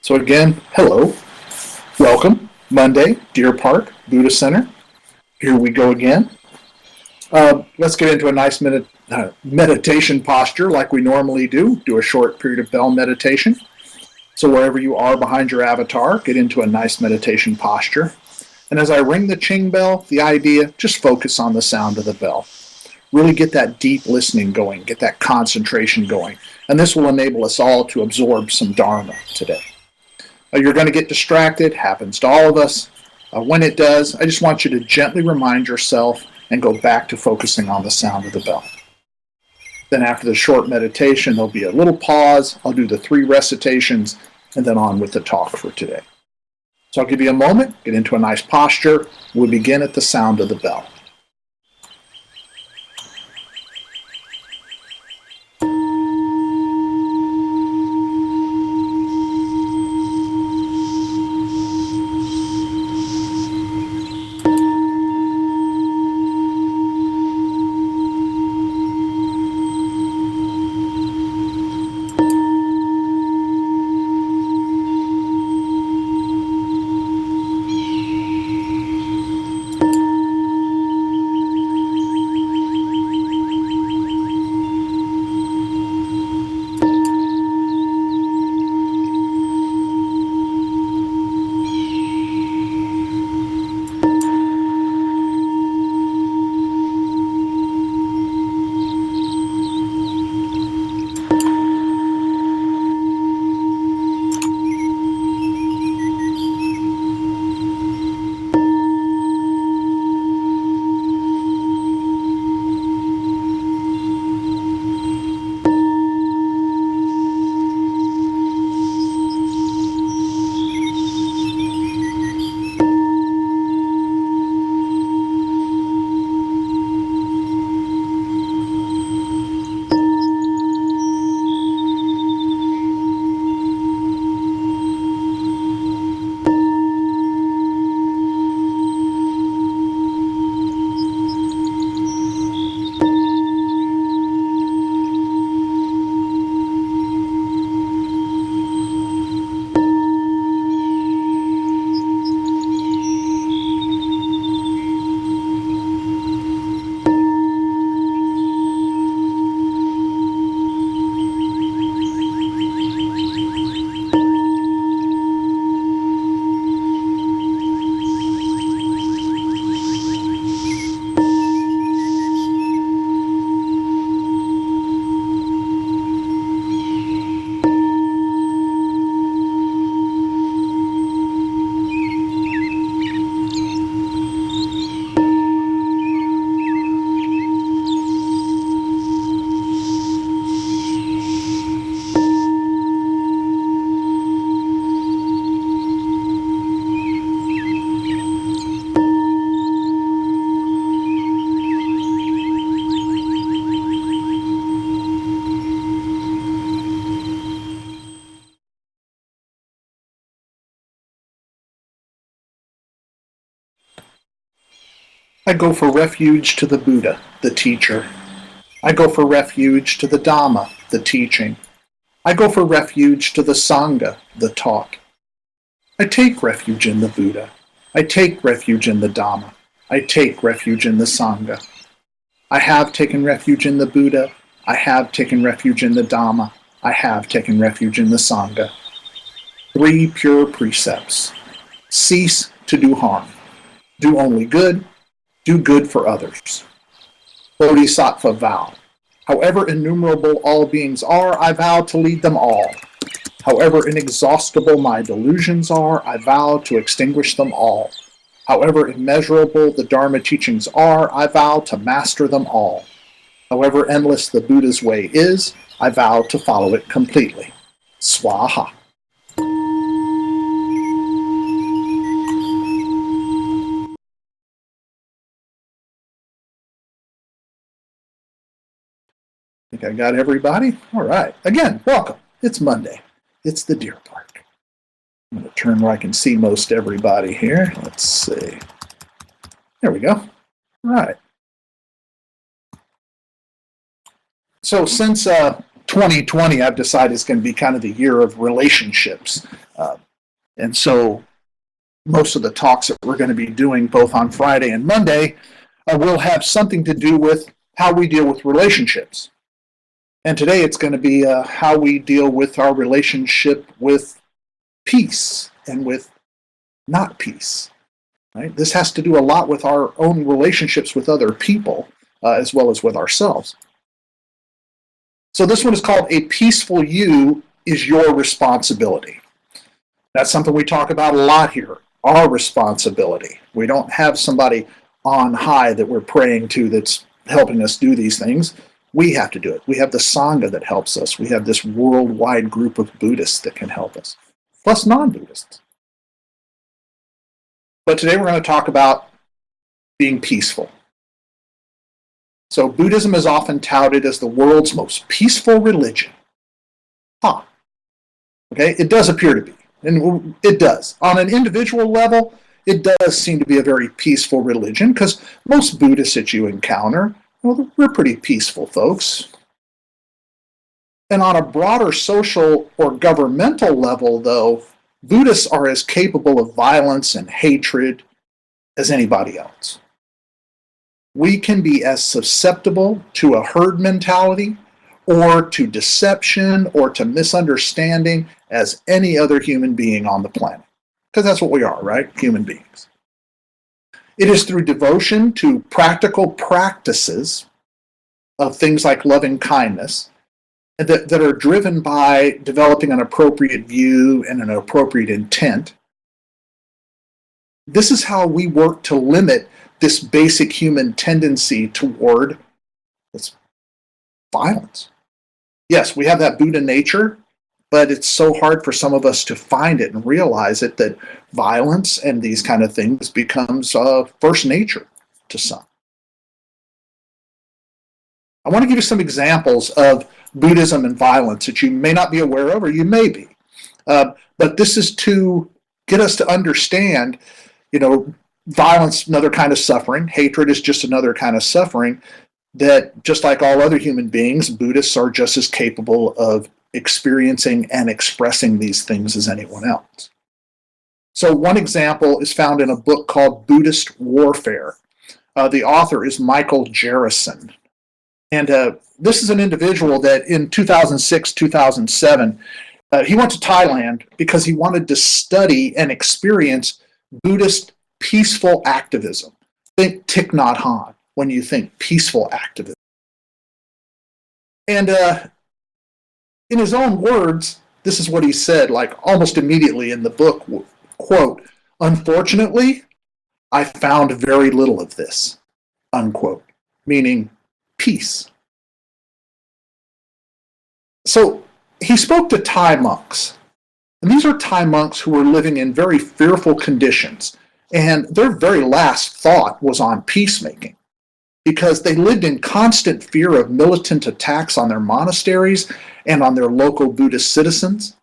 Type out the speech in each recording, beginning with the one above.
So again, hello, welcome, Monday, Deer Park, Buddha Center. Here we go again. Let's get into a nice meditation posture like we normally do. Do a short period of bell meditation. So wherever you are behind your avatar, get into a nice meditation posture. And as I ring the Ching bell, the idea, just focus on the sound of the bell. Really get that deep listening going, get that concentration going. And this will enable us all to absorb some Dharma today. You're going to get distracted, happens to all of us. When it does, I just want you to gently remind yourself and go back to focusing on the sound of the bell. Then after the short meditation, there'll be a little pause. I'll do the 3 recitations and then on with the talk for today. So I'll give you a moment, get into a nice posture. We'll begin at the sound of the bell. I go for refuge to the Buddha, the teacher. I go for refuge to the Dharma, the teaching. I go for refuge to the Sangha, the talk. I take refuge in the Buddha. I take refuge in the Dharma. I take refuge in the Sangha. I have taken refuge in the Buddha. I have taken refuge in the Dharma. I have taken refuge in the Sangha. 3 pure precepts. Cease to do harm. Do only good. Do good for others. Bodhisattva vow. However innumerable all beings are, I vow to lead them all. However inexhaustible my delusions are, I vow to extinguish them all. However immeasurable the Dharma teachings are, I vow to master them all. However endless the Buddha's way is, I vow to follow it completely. Swaha. I think I got everybody? All right. Again, welcome. It's Monday. It's the Deer Park. I'm going to turn where I can see most everybody here. Let's see. There we go. All right. So since 2020, I've decided it's going to be kind of the year of relationships. And so most of the talks that we're going to be doing both on Friday and Monday will have something to do with how we deal with relationships. And today it's going to be how we deal with our relationship with peace and with not peace. Right? This has to do a lot with our own relationships with other people as well as with ourselves. So this one is called A Peaceful You is Your Responsibility. That's something we talk about a lot here, our responsibility. We don't have somebody on high that we're praying to that's helping us do these things. We have to do it. We have the Sangha that helps us. We have this worldwide group of Buddhists that can help us, plus non-Buddhists. But today we're going to talk about being peaceful. So Buddhism is often touted as the world's most peaceful religion. Okay, it does appear to be, and it does. On an individual level, it does seem to be a very peaceful religion because most Buddhists that you encounter, well, we're pretty peaceful folks. And on a broader social or governmental level, though, Buddhists are as capable of violence and hatred as anybody else. We can be as susceptible to a herd mentality or to deception or to misunderstanding as any other human being on the planet. Because that's what we are, right? Human beings. It is through devotion to practical practices of things like loving kindness that are driven by developing an appropriate view and an appropriate intent. This is how we work to limit this basic human tendency toward this violence. Yes, we have that Buddha nature, but it's so hard for some of us to find it and realize it that violence and these kind of things becomes first nature to some. I want to give you some examples of Buddhism and violence that you may not be aware of, or you may be. But this is to get us to understand, violence, another kind of suffering. Hatred is just another kind of suffering that, just like all other human beings, Buddhists are just as capable of experiencing and expressing these things as anyone else. So one example is found in a book called Buddhist Warfare. The author is Michael Jerrison. And this is an individual that in 2006, 2007, he went to Thailand because he wanted to study and experience Buddhist peaceful activism. Think Thich Nhat Hanh when you think peaceful activism. And in his own words, this is what he said, like almost immediately in the book, quote, "Unfortunately, I found very little of this," unquote, meaning peace. So he spoke to Thai monks. And these are Thai monks who were living in very fearful conditions. And their very last thought was on peacemaking, because they lived in constant fear of militant attacks on their monasteries and on their local Buddhist citizens.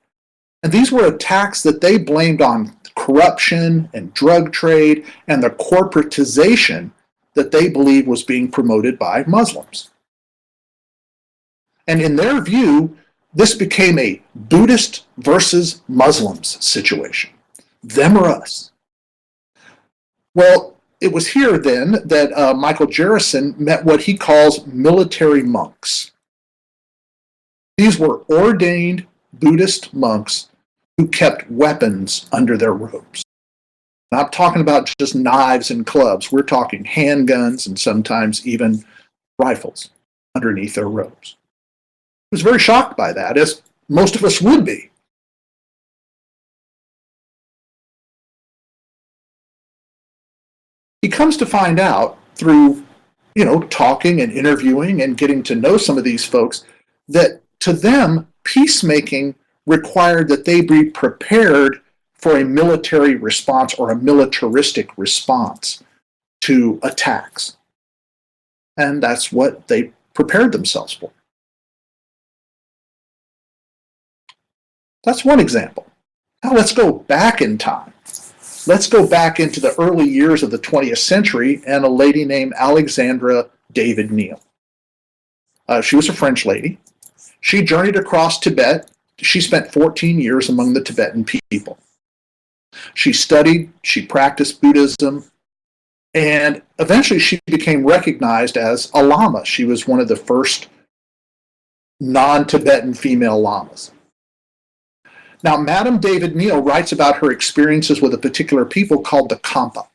And these were attacks that they blamed on corruption and drug trade and the corporatization that they believed was being promoted by Muslims. And in their view, this became a Buddhist versus Muslims situation. Them or us. Well, it was here then that Michael Jerrison met what he calls military monks. These were ordained Buddhist monks who kept weapons under their robes. Not talking about just knives and clubs. We're talking handguns and sometimes even rifles underneath their robes. I was very shocked by that, as most of us would be. He comes to find out through, talking and interviewing and getting to know some of these folks, that to them, peacemaking required that they be prepared for a military response or a militaristic response to attacks. And that's what they prepared themselves for. That's one example. Now let's go back in time. Let's go back into the early years of the 20th century and a lady named Alexandra David Neal. She was a French lady. She journeyed across Tibet she spent 14 years among the Tibetan people. She studied, she practiced Buddhism, and eventually she became recognized as a Lama. She was one of the first non-Tibetan female Lamas. Now, Madame David Neal writes about her experiences with a particular people called the Kampa.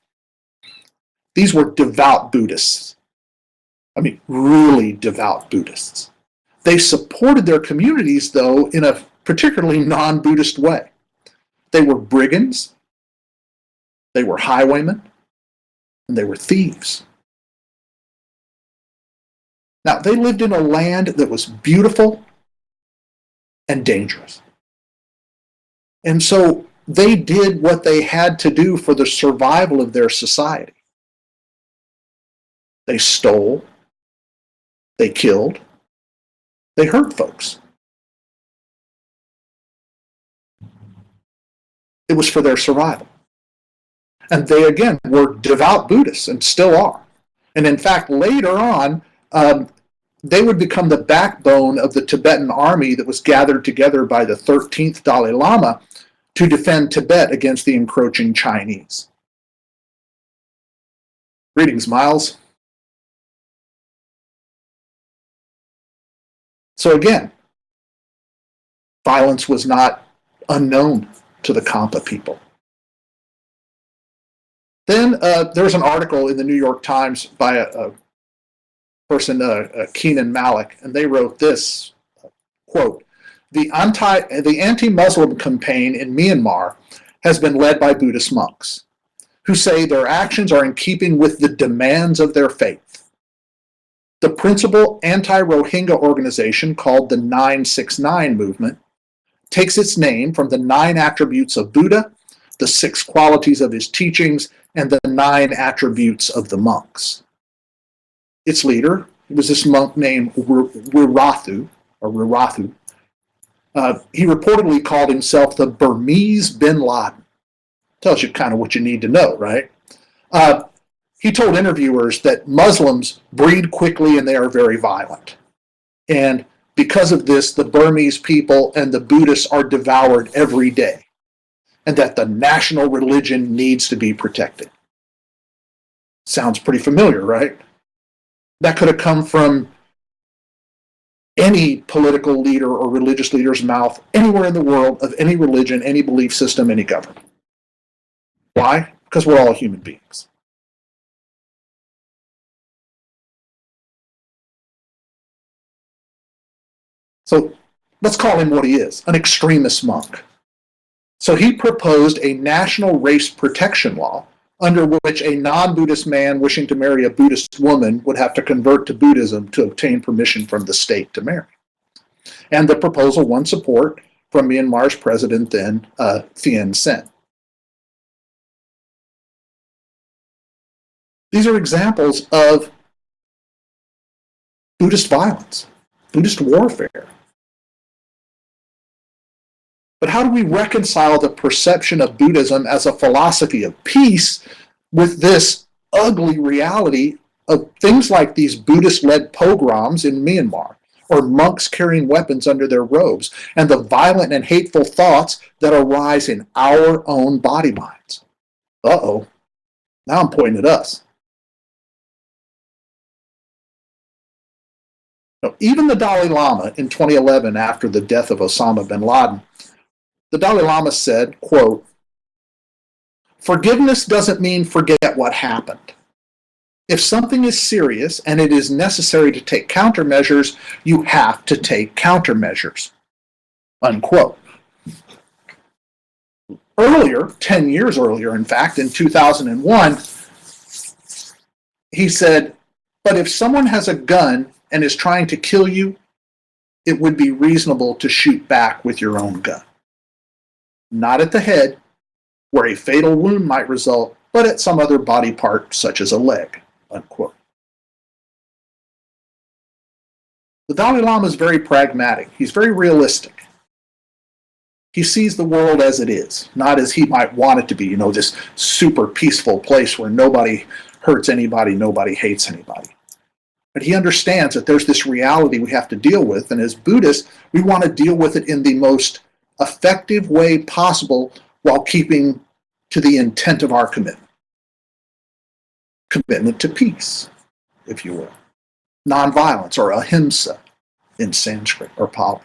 These were devout Buddhists. I mean, really devout Buddhists. They supported their communities, though, in a particularly non-Buddhist way. They were brigands, they were highwaymen, and they were thieves. Now, they lived in a land that was beautiful and dangerous. And so they did what they had to do for the survival of their society. They stole, they killed, they hurt folks. It was for their survival. And they, again, were devout Buddhists and still are. And in fact, later on, they would become the backbone of the Tibetan army that was gathered together by the 13th Dalai Lama to defend Tibet against the encroaching Chinese. Greetings, Miles. So again, violence was not unknown to the Kampa people. Then there was an article in the New York Times by a person, Keenan Malik, and they wrote this, quote, the anti-Muslim campaign in Myanmar has been led by Buddhist monks, who say their actions are in keeping with the demands of their faith. The principal anti-Rohingya organization, called the 969 movement, takes its name from the 9 attributes of Buddha, the 6 qualities of his teachings, and the 9 attributes of the monks. Its leader was this monk named Wirathu. He reportedly called himself the Burmese bin Laden. Tells you kind of what you need to know, right? He told interviewers that Muslims breed quickly and they are very violent. And because of this, the Burmese people and the Buddhists are devoured every day, and that the national religion needs to be protected. Sounds pretty familiar, right? That could have come from any political leader or religious leader's mouth anywhere in the world, of any religion, any belief system, any government. Why? Because we're all human beings. So let's call him what he is, an extremist monk. So he proposed a national race protection law under which a non-Buddhist man wishing to marry a Buddhist woman would have to convert to Buddhism to obtain permission from the state to marry. And the proposal won support from Myanmar's president then, Thein Sein. These are examples of Buddhist violence, Buddhist warfare. But how do we reconcile the perception of Buddhism as a philosophy of peace with this ugly reality of things like these Buddhist-led pogroms in Myanmar, or monks carrying weapons under their robes, and the violent and hateful thoughts that arise in our own body minds? Uh-oh, now I'm pointing at us. Now, even the Dalai Lama in 2011, after the death of Osama bin Laden, the Dalai Lama said, quote, "Forgiveness doesn't mean forget what happened. If something is serious and it is necessary to take countermeasures, you have to take countermeasures." Unquote. Earlier, 10 years earlier, in fact, in 2001, he said, "But if someone has a gun and is trying to kill you, it would be reasonable to shoot back with your own gun. Not at the head, where a fatal wound might result, but at some other body part, such as a leg." Unquote. The Dalai Lama is very pragmatic. He's very realistic. He sees the world as it is, not as he might want it to be, this super peaceful place where nobody hurts anybody, nobody hates anybody. But he understands that there's this reality we have to deal with, and as Buddhists, we want to deal with it in the most effective way possible while keeping to the intent of our commitment. Commitment to peace, if you will. Nonviolence, or ahimsa in Sanskrit or Pali.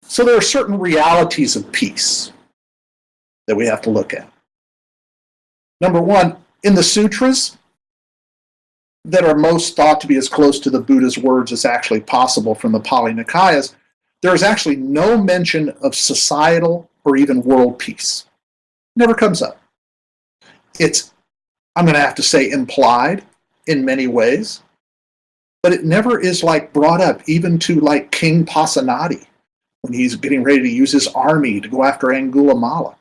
So there are certain realities of peace that we have to look at. Number one, in the sutras that are most thought to be as close to the Buddha's words as actually possible from the Pali Nikayas, there is actually no mention of societal or even world peace. Never comes up. It's, I'm going to have to say, implied in many ways, but it never is like brought up, even to like King Pasenadi when he's getting ready to use his army to go after Angulimala.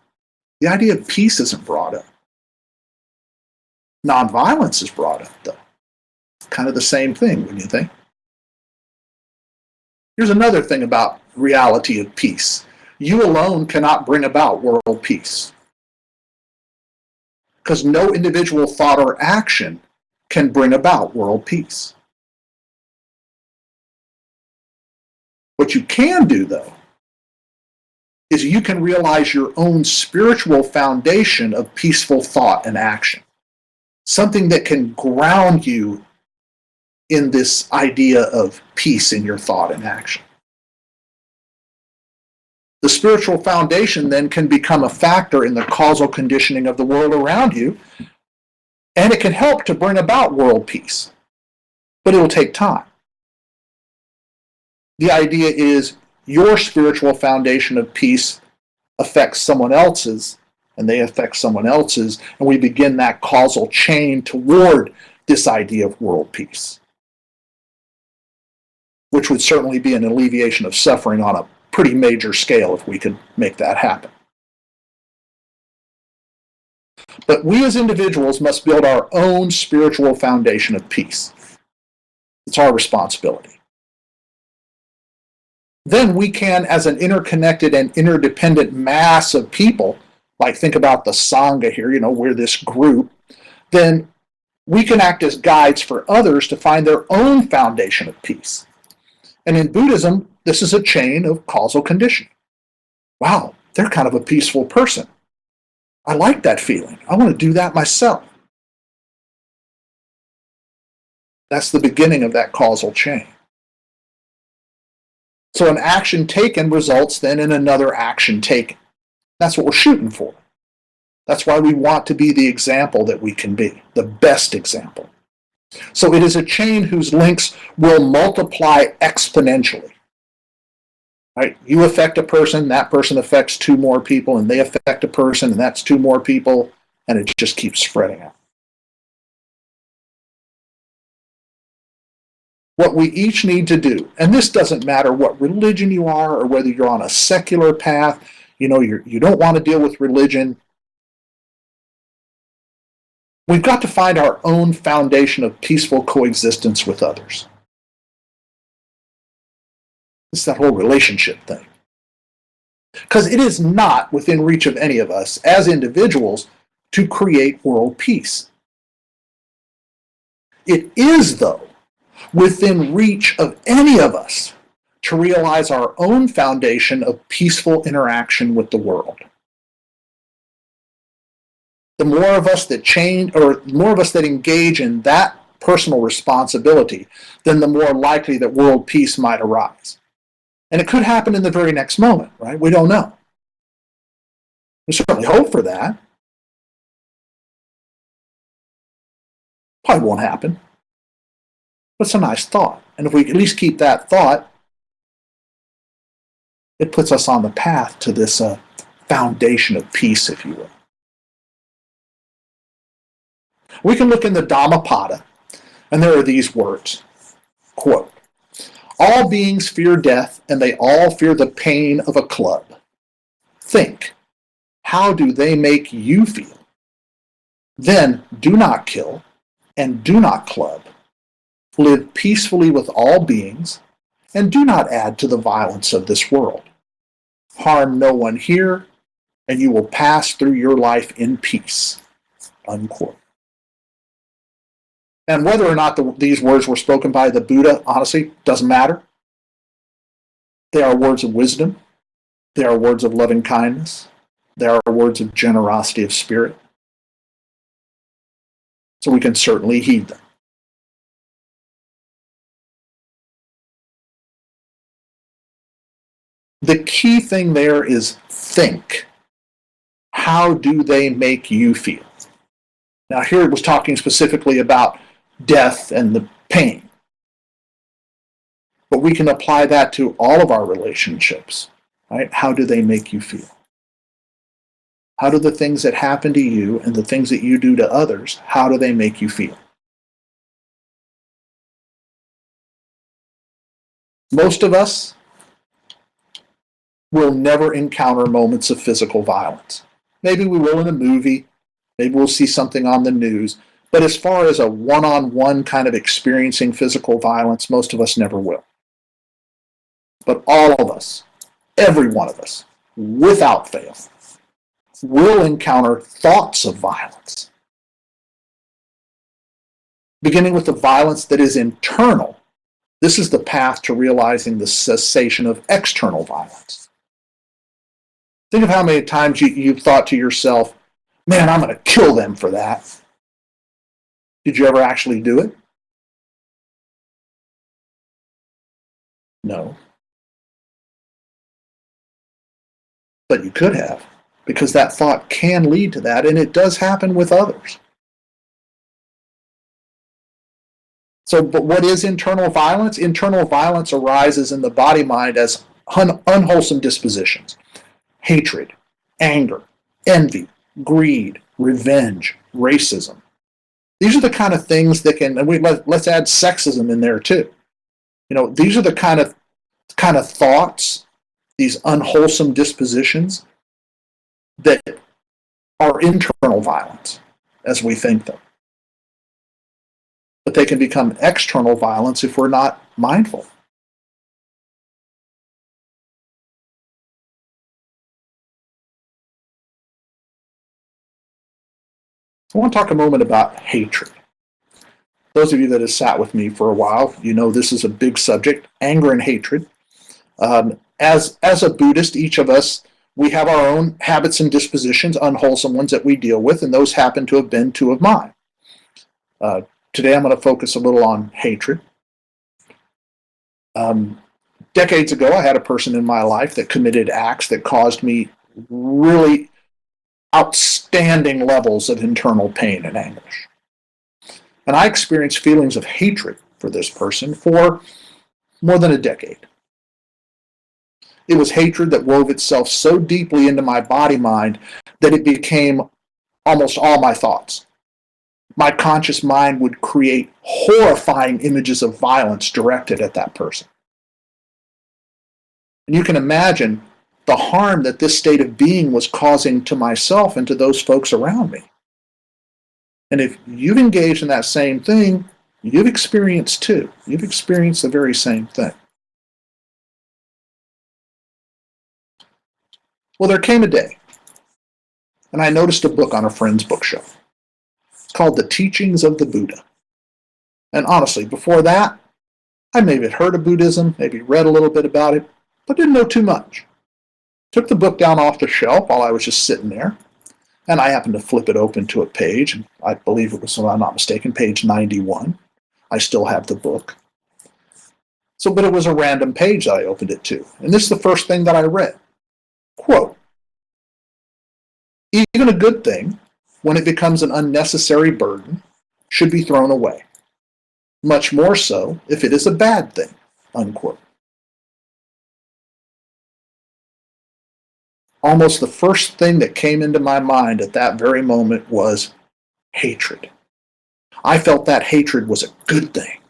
The idea of peace isn't brought up. Nonviolence is brought up, though. Kind of the same thing, wouldn't you think? Here's another thing about reality of peace. You alone cannot bring about world peace, because no individual thought or action can bring about world peace. What you can do, though, is you can realize your own spiritual foundation of peaceful thought and action. Something that can ground you in this idea of peace in your thought and action. The spiritual foundation then can become a factor in the causal conditioning of the world around you, and it can help to bring about world peace. But it will take time. The idea is your spiritual foundation of peace affects someone else's, and they affect someone else's, and we begin that causal chain toward this idea of world peace, which would certainly be an alleviation of suffering on a pretty major scale if we could make that happen. But we as individuals must build our own spiritual foundation of peace. It's our responsibility. Then we can, as an interconnected and interdependent mass of people, like think about the Sangha here, we're this group, then we can act as guides for others to find their own foundation of peace. And in Buddhism, this is a chain of causal conditioning. Wow, they're kind of a peaceful person. I like that feeling. I want to do that myself. That's the beginning of that causal chain. So an action taken results then in another action taken. That's what we're shooting for. That's why we want to be the example that we can be, the best example. So it is a chain whose links will multiply exponentially. Right? You affect a person, that person affects two more people, and they affect a person, and that's two more people, and it just keeps spreading out. What we each need to do, and this doesn't matter what religion you are or whether you're on a secular path, you don't want to deal with religion. We've got to find our own foundation of peaceful coexistence with others. It's that whole relationship thing. Because it is not within reach of any of us as individuals to create world peace. It is, though, within reach of any of us to realize our own foundation of peaceful interaction with the world. The more of us that change, or the more of us that engage in that personal responsibility, then the more likely that world peace might arise. And it could happen in the very next moment, right? We don't know. We certainly hope for that. Probably won't happen. But it's a nice thought. And if we at least keep that thought, it puts us on the path to this foundation of peace, if you will. We can look in the Dhammapada, and there are these words, quote, "All beings fear death, and they all fear the pain of a club. Think, how do they make you feel? Then do not kill, and do not club. Live peacefully with all beings, and do not add to the violence of this world. Harm no one here, and you will pass through your life in peace." Unquote. And whether or not these words were spoken by the Buddha, honestly, doesn't matter. They are words of wisdom. They are words of loving kindness. They are words of generosity of spirit. So we can certainly heed them. The key thing there is think. How do they make you feel? Now, here it was talking specifically about death and the pain. But we can apply that to all of our relationships, right? How do they make you feel? How do the things that happen to you and the things that you do to others, how do they make you feel? Most of us will never encounter moments of physical violence. Maybe we will in a movie, maybe we'll see something on the news, but as far as a one-on-one kind of experiencing physical violence, most of us never will. But all of us, every one of us, without fail, will encounter thoughts of violence. Beginning with the violence that is internal, this is the path to realizing the cessation of external violence. Think of how many times you've thought to yourself, man, I'm going to kill them for that. Did you ever actually do it? No. But you could have, because that thought can lead to that, and it does happen with others. So, but what is internal violence? Internal violence arises in the body-mind as unwholesome dispositions. Hatred, anger, envy, greed, revenge, racism. These are the kind of things that can, and let's add sexism in there too. These are the kind of thoughts, these unwholesome dispositions that are internal violence as we think them. But they can become external violence if we're not mindful. I want to talk a moment about hatred. Those of you that have sat with me for a while, you know this is a big subject, anger and hatred. As a Buddhist, each of us, we have our own habits and dispositions, unwholesome ones that we deal with, and those happen to have been two of mine. Today I'm going to focus a little on hatred. Decades ago, I had a person in my life that committed acts that caused me really outstanding levels of internal pain and anguish. And I experienced feelings of hatred for this person for more than a decade. It was hatred that wove itself so deeply into my body-mind that it became almost all my thoughts. My conscious mind would create horrifying images of violence directed at that person. And you can imagine the harm that this state of being was causing to myself and to those folks around me. And if you've engaged in that same thing, you've experienced too. You've experienced the very same thing. Well, there came a day, and I noticed a book on a friend's bookshelf. It's called The Teachings of the Buddha. And honestly, before that, I maybe had heard of Buddhism, maybe read a little bit about it, but didn't know too much. Took the book down off the shelf while I was just sitting there, and I happened to flip it open to a page, and I believe it was, if I'm not mistaken, page 91. I still have the book. But it was a random page that I opened it to, and this is the first thing that I read. Quote, "Even a good thing, when it becomes an unnecessary burden, should be thrown away. Much more so if it is a bad thing." Unquote. Almost the first thing that came into my mind at that very moment was hatred. I felt that hatred was a good thing.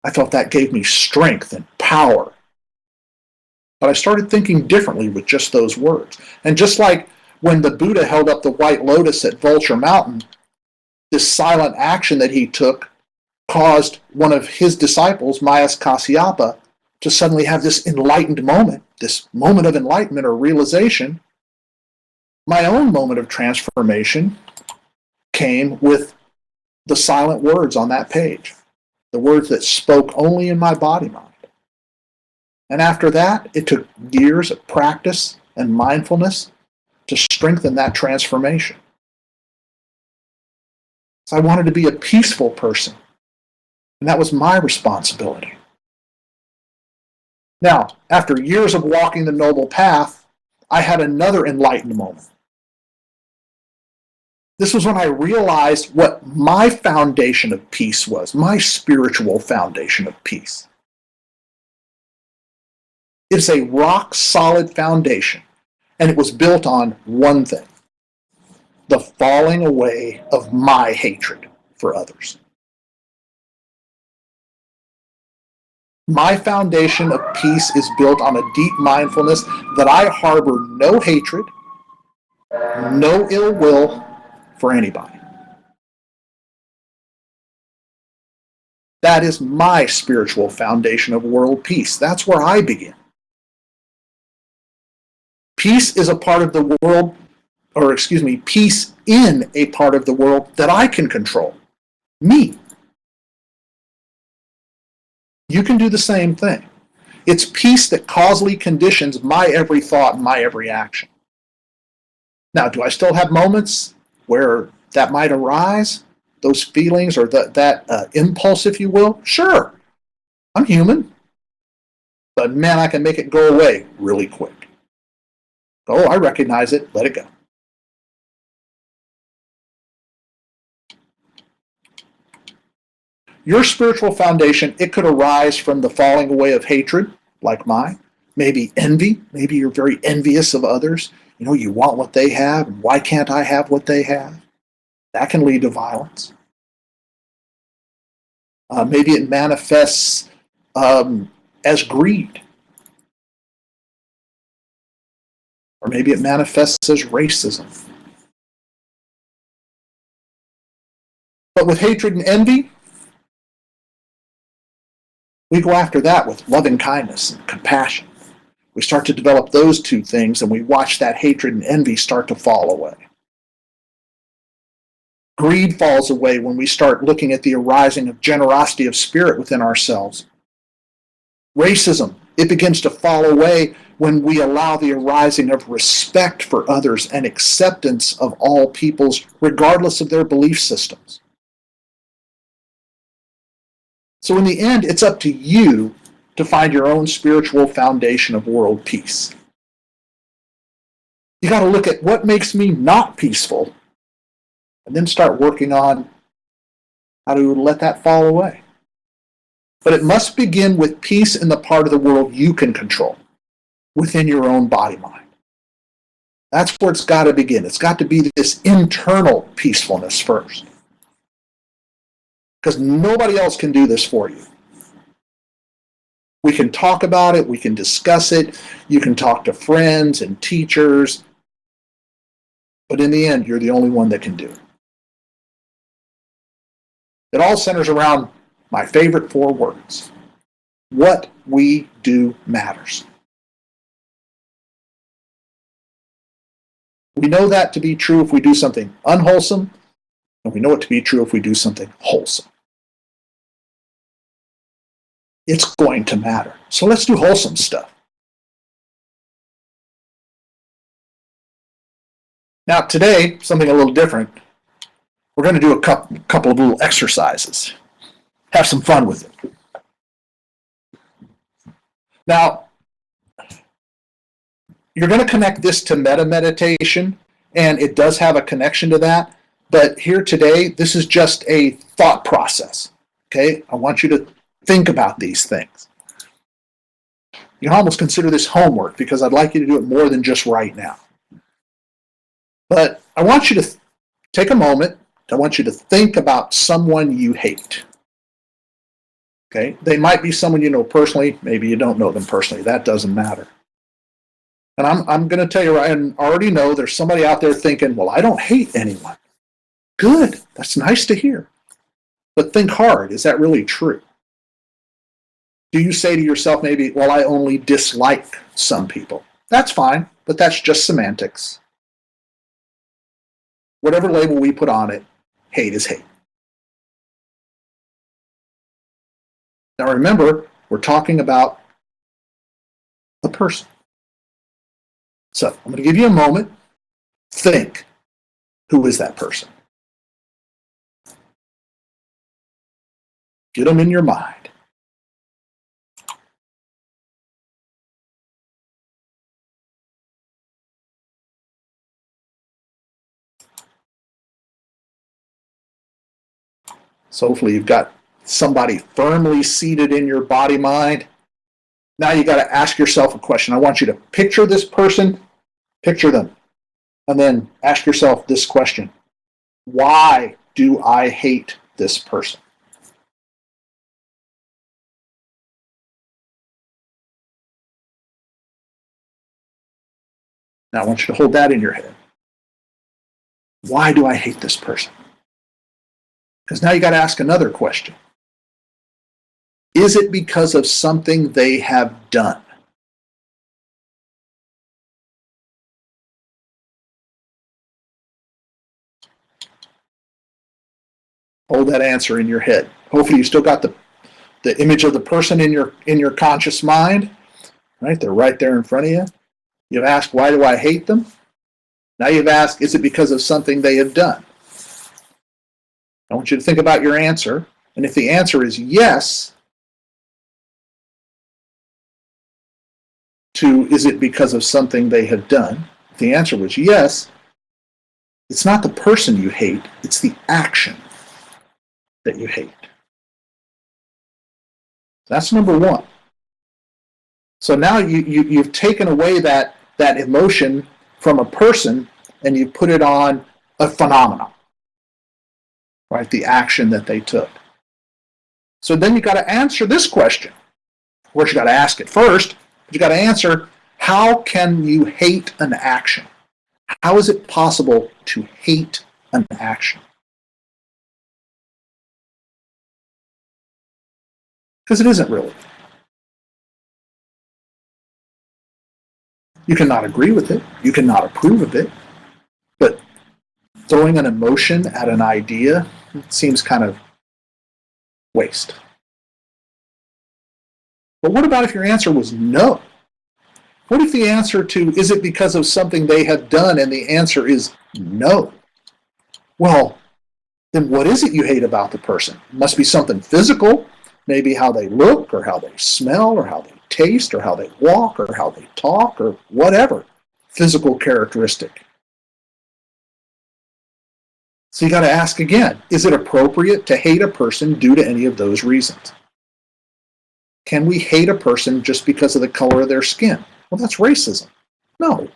I felt that gave me strength and power. But I started thinking differently with just those words. And just like when the Buddha held up the white lotus at Vulture Mountain, this silent action that he took caused one of his disciples, Mayas Kasyapa, to suddenly have this enlightened moment, this moment of enlightenment or realization. My own moment of transformation came with the silent words on that page, the words that spoke only in my body mind. And after that, it took years of practice and mindfulness to strengthen that transformation. So I wanted to be a peaceful person, and that was my responsibility. Now, after years of walking the noble path, I had another enlightened moment. This was when I realized what my foundation of peace was, my spiritual foundation of peace. It's a rock-solid foundation, and it was built on one thing: the falling away of my hatred for others. My foundation of peace is built on a deep mindfulness that I harbor no hatred, no ill will for anybody. That is my spiritual foundation of world peace. That's where I begin. Peace is a part of the world, peace in a part of the world that I can control. Me. You can do the same thing. It's peace that causally conditions my every thought and my every action. Now, do I still have moments where that might arise? Those feelings or that impulse, if you will? Sure. I'm human. But man, I can make it go away really quick. Oh, I recognize it. Let it go. Your spiritual foundation, it could arise from the falling away of hatred, like mine. Maybe envy. Maybe you're very envious of others. You know, you want what they have, and why can't I have what they have? That can lead to violence. Maybe it manifests as greed. Or maybe it manifests as racism. But with hatred and envy, we go after that with loving kindness and compassion. We start to develop those two things, and we watch that hatred and envy start to fall away. Greed falls away when we start looking at the arising of generosity of spirit within ourselves. Racism, it begins to fall away when we allow the arising of respect for others and acceptance of all peoples, regardless of their belief systems. So in the end, it's up to you to find your own spiritual foundation of world peace. You got to look at what makes me not peaceful, and then start working on how to let that fall away. But it must begin with peace in the part of the world you can control, within your own body mind. That's where it's got to begin. It's got to be this internal peacefulness first. Because nobody else can do this for you. We can talk about it, we can discuss it, you can talk to friends and teachers, but in the end, you're the only one that can do it. It all centers around my favorite 4 words. What we do matters. We know that to be true if we do something unwholesome, and we know it to be true if we do something wholesome. It's going to matter. So let's do wholesome stuff. Now today, something a little different. We're going to do a couple of little exercises. Have some fun with it. Now, you're going to connect this to metta meditation, and it does have a connection to that. But here today, this is just a thought process. Okay? I want you to think about these things. You can almost consider this homework because I'd like you to do it more than just right now. But I want you to take a moment. I want you to think about someone you hate. Okay? They might be someone you know personally. Maybe you don't know them personally. That doesn't matter. And I'm going to tell you, I already know there's somebody out there thinking, well, I don't hate anyone. Good. That's nice to hear. But think hard. Is that really true? Do you say to yourself maybe, well, I only dislike some people? That's fine, but that's just semantics. Whatever label we put on it, hate is hate. Now remember, we're talking about a person. So I'm going to give you a moment. Think, who is that person? Get them in your mind. So hopefully you've got somebody firmly seated in your body mind. Now you got to ask yourself a question. I want you to picture this person, picture them, and then ask yourself this question. Why do I hate this person? Now I want you to hold that in your head. Why do I hate this person? Because now you got to ask another question. Is it because of something they have done? Hold that answer in your head. Hopefully you still got the image of the person in your conscious mind, right? They're right there in front of you. You've asked, why do I hate them? Now you've asked, is it because of something they have done? I want you to think about your answer. And if the answer is yes, to is it because of something they have done? If the answer was yes, it's not the person you hate, it's the action that you hate. That's number one. So now you've taken away that emotion from a person and you put it on a phenomenon, right? The action that they took. So then you got to answer this question. Of course, you got to ask it first, but you got to answer, how can you hate an action? How is it possible to hate an action? Because it isn't really. You cannot agree with it. You cannot approve of it. But throwing an emotion at an idea seems kind of waste. But what about if your answer was no? What if the answer to, is it because of something they have done, and the answer is no? Well, then what is it you hate about the person? It must be something physical, maybe how they look, or how they smell, or how they taste, or how they walk, or how they talk, or whatever physical characteristic. So you got to ask again, is it appropriate to hate a person due to any of those reasons? Can we hate a person just because of the color of their skin? Well, that's racism. No.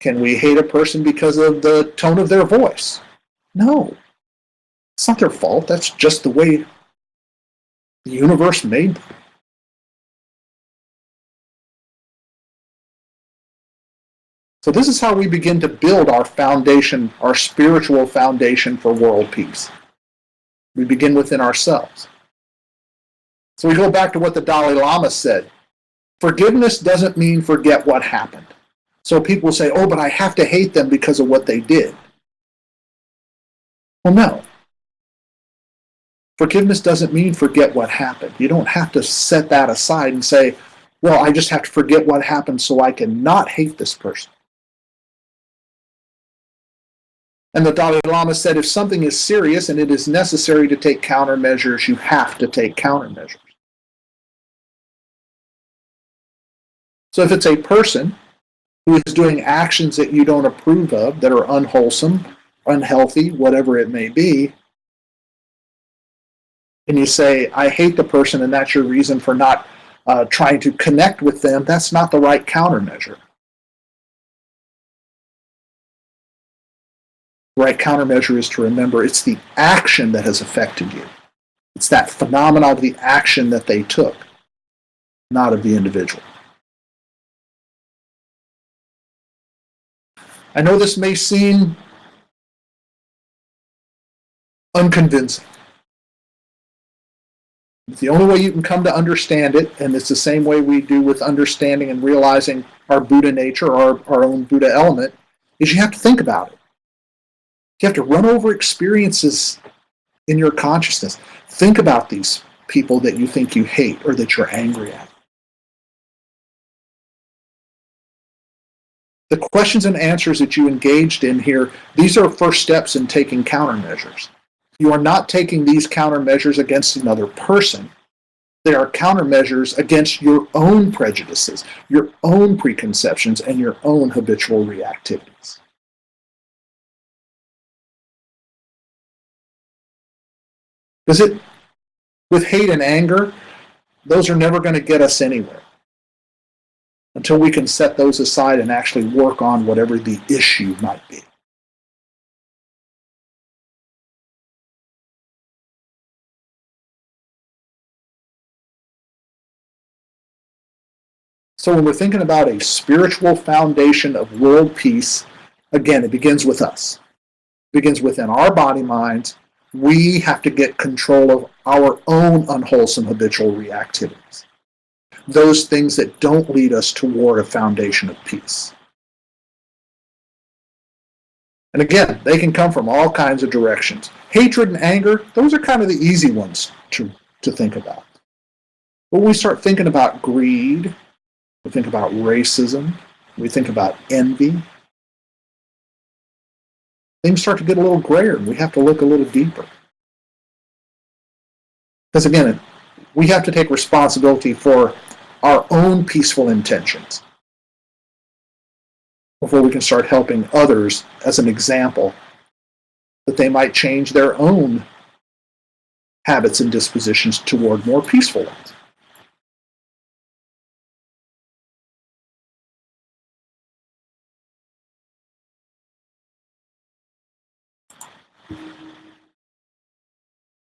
Can we hate a person because of the tone of their voice? No. It's not their fault. That's just the way the universe made them. So this is how we begin to build our foundation, our spiritual foundation for world peace. We begin within ourselves. So we go back to what the Dalai Lama said. Forgiveness doesn't mean forget what happened. So people say, oh, but I have to hate them because of what they did. Well, no. Forgiveness doesn't mean forget what happened. You don't have to set that aside and say, well, I just have to forget what happened so I can not hate this person. And the Dalai Lama said, if something is serious and it is necessary to take countermeasures, you have to take countermeasures. So if it's a person who is doing actions that you don't approve of, that are unwholesome, unhealthy, whatever it may be, and you say, I hate the person and that's your reason for not trying to connect with them, that's not the right countermeasure. The right countermeasure is to remember it's the action that has affected you. It's that phenomenon of the action that they took, not of the individual. I know this may seem unconvincing. The only way you can come to understand it, and it's the same way we do with understanding and realizing our Buddha nature, our own Buddha element, is you have to think about it. You have to run over experiences in your consciousness. Think about these people that you think you hate or that you're angry at. The questions and answers that you engaged in here, these are first steps in taking countermeasures. You are not taking these countermeasures against another person. They are countermeasures against your own prejudices, your own preconceptions, and your own habitual reactivities. Because with hate and anger, those are never going to get us anywhere until we can set those aside and actually work on whatever the issue might be. So when we're thinking about a spiritual foundation of world peace, again, it begins with us. It begins within our body minds. We have to get control of our own unwholesome habitual reactivities. Those things that don't lead us toward a foundation of peace. And again, they can come from all kinds of directions. Hatred and anger, those are kind of the easy ones to think about. But when we start thinking about greed, we think about racism, we think about envy, things start to get a little grayer and we have to look a little deeper. Because again, we have to take responsibility for our own peaceful intentions before we can start helping others as an example that they might change their own habits and dispositions toward more peaceful ones.